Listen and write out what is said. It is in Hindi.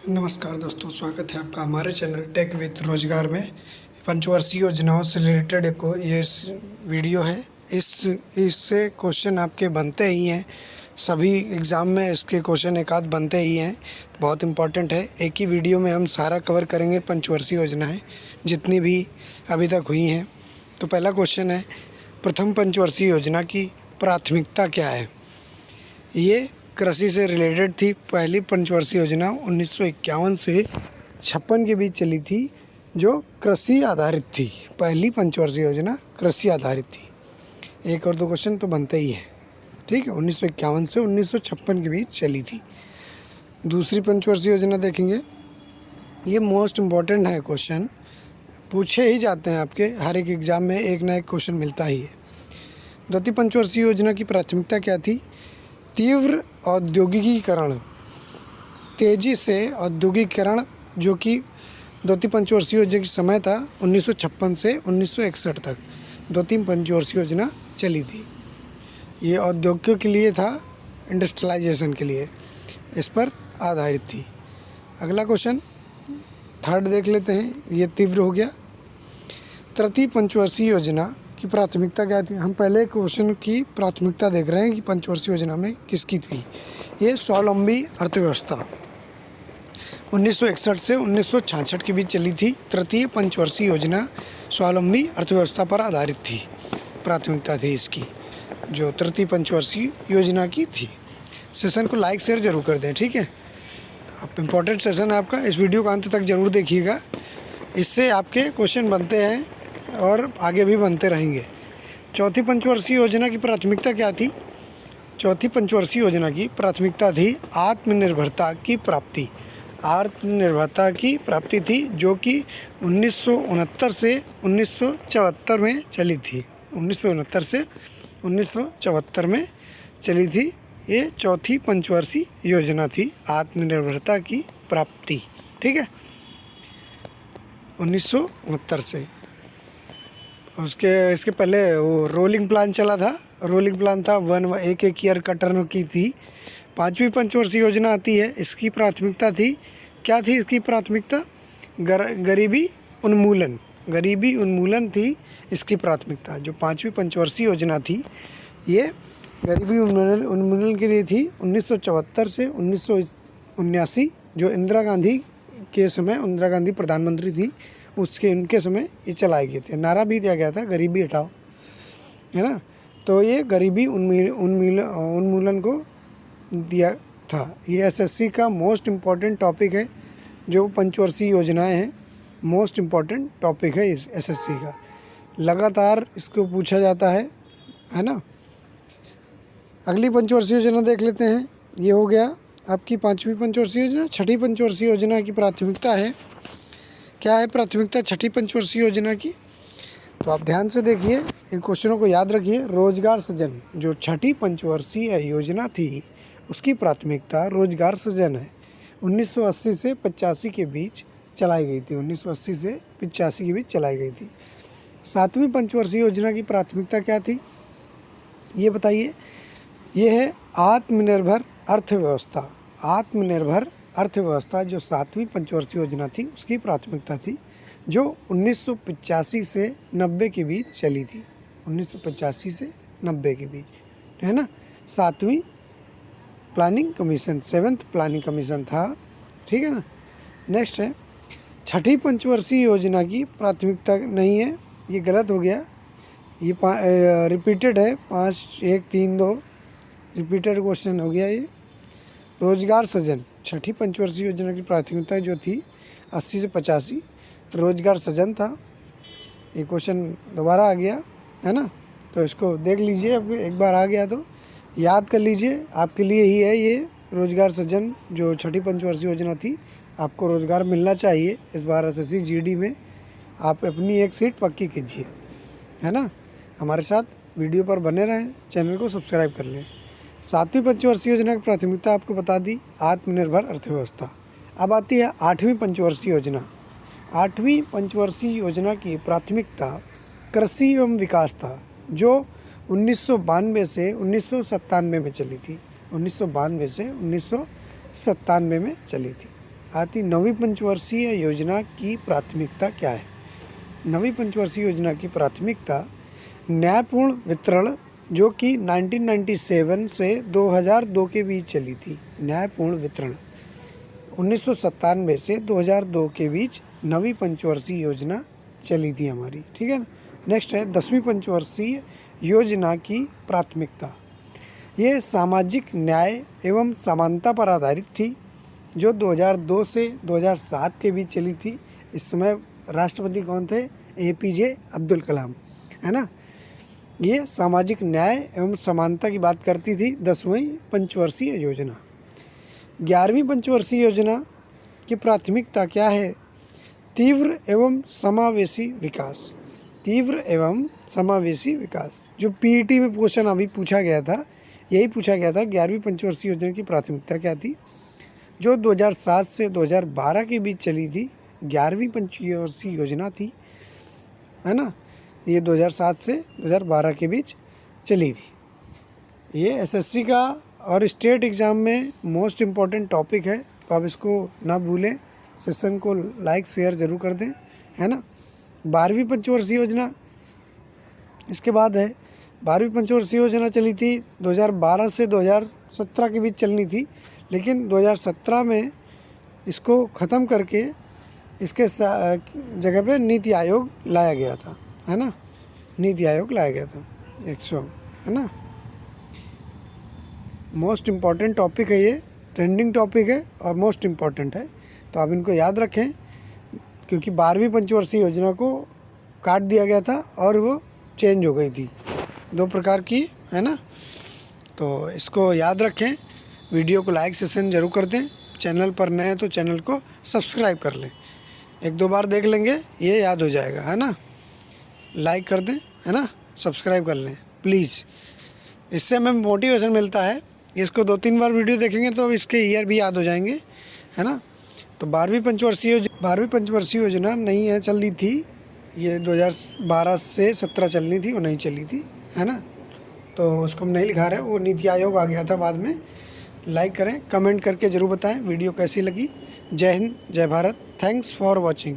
नमस्कार दोस्तों, स्वागत है आपका हमारे चैनल टेक विद रोजगार में। पंचवर्षीय योजनाओं से रिलेटेड एक ये वीडियो है। इससे क्वेश्चन आपके बनते ही हैं, सभी एग्ज़ाम में इसके क्वेश्चन एक आध बनते ही हैं, बहुत इंपॉर्टेंट है। एक ही वीडियो में हम सारा कवर करेंगे पंचवर्षीय योजनाएं जितनी भी अभी तक हुई हैं। तो पहला क्वेश्चन है, प्रथम पंचवर्षीय योजना की प्राथमिकता क्या है? ये कृषि से रिलेटेड थी। पहली पंचवर्षीय योजना 1951 से 56 के बीच चली थी, जो कृषि आधारित थी। पहली पंचवर्षीय योजना कृषि आधारित थी। एक और दो क्वेश्चन तो बनते ही हैं, ठीक है। 1951 से 1956 के बीच चली थी। दूसरी पंचवर्षीय योजना देखेंगे, ये मोस्ट इम्पॉर्टेंट है, क्वेश्चन पूछे ही जाते हैं आपके हर एक एग्ज़ाम में, एक ना एक क्वेश्चन मिलता ही है। द्वितीय पंचवर्षीय योजना की प्राथमिकता क्या थी? तीव्र औद्योगिकीकरण, तेज़ी से औद्योगिकीकरण, जो कि द्वितीय पंचवर्षीय योजना का समय था 1956 से 1961 तक। द्वितीय पंचवर्षीय योजना चली थी। ये औद्योगिक के लिए था, इंडस्ट्रियलाइजेशन के लिए इस पर आधारित थी। अगला क्वेश्चन थर्ड देख लेते हैं, ये तीव्र हो गया। तृतीय पंचवर्षीय योजना की प्राथमिकता क्या थी? हम पहले क्वेश्चन की प्राथमिकता देख रहे हैं कि पंचवर्षीय योजना में किसकी थी। ये स्वावलंबी अर्थव्यवस्था 1961 से 1966 के बीच चली थी। तृतीय पंचवर्षीय योजना स्वावलंबी अर्थव्यवस्था पर आधारित थी। प्राथमिकता थी इसकी, जो तृतीय पंचवर्षीय योजना की थी। सेशन को लाइक शेयर जरूर कर दें, ठीक है। अब इम्पोर्टेंट सेशन है आपका, इस वीडियो को अंत तक ज़रूर देखिएगा। इससे आपके क्वेश्चन बनते हैं और आगे भी बनते रहेंगे। चौथी पंचवर्षीय योजना की प्राथमिकता क्या थी? चौथी पंचवर्षीय योजना की प्राथमिकता थी आत्मनिर्भरता की प्राप्ति। आत्मनिर्भरता की प्राप्ति थी, जो कि 1969 से 1974 में चली थी। 1969 से 1974 में चली थी। ये चौथी पंचवर्षीय योजना थी, आत्मनिर्भरता की प्राप्ति, ठीक है। 1969 से इसके पहले वो रोलिंग प्लान चला था। रोलिंग प्लान था एक ईयर का टर्म की थी। पांचवी पंचवर्षीय योजना आती है, इसकी प्राथमिकता थी, क्या थी इसकी प्राथमिकता? गरीबी उन्मूलन। गरीबी उन्मूलन थी इसकी प्राथमिकता। जो पांचवी पंचवर्षीय योजना थी, ये गरीबी उन्मूलन के लिए थी। 1974 से 1979, जो इंदिरा गांधी के समय, इंदिरा गांधी प्रधानमंत्री थी, उनके समय ये चलाए गए थे। नारा भी दिया गया था, गरीबी हटाओ, है ना। तो ये गरीबी उन्मूलन को दिया था। ये एसएससी का मोस्ट इम्पॉर्टेंट टॉपिक है। जो पंचवर्षीय योजनाएं हैं, मोस्ट इम्पॉर्टेंट टॉपिक है इस एसएससी का। लगातार इसको पूछा जाता है ना। अगली पंचवर्षीय योजना देख लेते हैं। ये हो गया आपकी पांचवी पंचवर्षीय योजना। छठी पंचवर्षीय योजना की प्राथमिकता है, क्या है प्राथमिकता छठी पंचवर्षीय योजना की? तो आप ध्यान से देखिए, इन क्वेश्चनों को याद रखिए। रोजगार सृजन, जो छठी पंचवर्षीय योजना थी, उसकी प्राथमिकता रोजगार सृजन है। 1980 से 85 के बीच चलाई गई थी। 1980 से 85 के बीच चलाई गई थी। सातवीं पंचवर्षीय योजना की प्राथमिकता क्या थी, ये बताइए? ये है आत्मनिर्भर अर्थव्यवस्था। आत्मनिर्भर अर्थव्यवस्था जो सातवीं पंचवर्षीय योजना थी, उसकी प्राथमिकता थी, जो 1985 से 90 के बीच चली थी। 1985 से 90 के बीच, है ना। सातवीं planning commission, 7th planning commission था, ठीक है ना। नेक्स्ट है छठी पंचवर्षीय योजना की प्राथमिकता नहीं है, ये गलत हो गया। ये रिपीटेड है, 5 1 3 2 रिपीटेड क्वेश्चन हो गया ये। रोजगार सृजन, छठी पंचवर्षीय योजना की प्राथमिकता जो थी 80 से 85 रोजगार सृजन था। ये क्वेश्चन दोबारा आ गया, है ना। तो इसको देख लीजिए, अब एक बार आ गया तो याद कर लीजिए, आपके लिए ही है ये रोजगार सृजन। जो छठी पंचवर्षीय योजना थी, आपको रोजगार मिलना चाहिए। इस बार एसएससी जीडी में आप अपनी एक सीट पक्की कीजिए, है ना। हमारे साथ वीडियो पर बने रहें, चैनल को सब्सक्राइब कर लें। सातवीं पंचवर्षीय योजना की प्राथमिकता आपको बता दी, आत्मनिर्भर अर्थव्यवस्था। अब आती है आठवीं पंचवर्षीय योजना। आठवीं पंचवर्षीय योजना की प्राथमिकता कृषि एवं विकास था, जो 1992 से 1997 में चली थी। 1992 से 1997 में चली थी। आती नवी पंचवर्षीय योजना की प्राथमिकता क्या है? नवी पंचवर्षीय योजना की प्राथमिकता न्यायपूर्ण वितरण, जो कि 1997 से 2002 के बीच चली थी। न्यायपूर्ण वितरण 1997 से 2002 के बीच नवी पंचवर्षीय योजना चली थी हमारी, ठीक है ना। नेक्स्ट है 10वीं पंचवर्षीय योजना की प्राथमिकता। ये सामाजिक न्याय एवं समानता पर आधारित थी, जो 2002 से 2007 के बीच चली थी। इस समय राष्ट्रपति कौन थे? APJ अब्दुल कलाम, है ना। ये सामाजिक न्याय एवं समानता की बात करती थी 10वीं पंचवर्षीय योजना। 11वीं पंचवर्षीय योजना की प्राथमिकता क्या है? तीव्र एवं समावेशी विकास। तीव्र एवं समावेशी विकास, जो PET में क्वेश्चन अभी पूछा गया था, यही पूछा गया था 11वीं पंचवर्षीय योजना की प्राथमिकता क्या थी, जो 2007 से 2012 के बीच चली थी। 11वीं पंचवर्षीय योजना थी, है ना। ये 2007 से 2012 के बीच चली थी। ये SSC का और स्टेट एग्ज़ाम में मोस्ट इम्पॉर्टेंट टॉपिक है, तो आप इसको ना भूलें। सेशन को लाइक शेयर ज़रूर कर दें, है ना। 12वीं पंचवर्षीय योजना इसके बाद है। 12वीं पंचवर्षीय योजना चली थी 2012 से 2017 के बीच चलनी थी, लेकिन 2017 में इसको ख़त्म करके इसके जगह पे नीति आयोग लाया गया था, है ना। नीति आयोग लाया गया था 100, है ना। मोस्ट इम्पॉर्टेंट टॉपिक है, ये ट्रेंडिंग टॉपिक है और मोस्ट इम्पॉर्टेंट है, तो आप इनको याद रखें, क्योंकि 12वीं पंचवर्षीय योजना को काट दिया गया था और वो चेंज हो गई थी 2 प्रकार की, है ना। तो इसको याद रखें। वीडियो को लाइक सेशन जरूर कर दें। चैनल पर नए हैं तो चैनल को सब्सक्राइब कर लें। 1-2 बार देख लेंगे, ये याद हो जाएगा, है ना। लाइक कर दें, है ना, सब्सक्राइब कर लें प्लीज़। इससे हमें मोटिवेशन मिलता है। इसको 2-3 बार वीडियो देखेंगे तो इसके ईयर भी याद हो जाएंगे, है ना। तो 12वीं पंचवर्षीय योजना नहीं है, चल रही थी। ये 2012 से 17 चलनी थी, वो नहीं चली थी, है ना। तो उसको हम नहीं लिखा रहे, वो नीति आयोग आ गया था बाद में। लाइक करें, कमेंट करके ज़रूर बताएं वीडियो कैसी लगी। जय हिंद, जय भारत। Thanks for watching.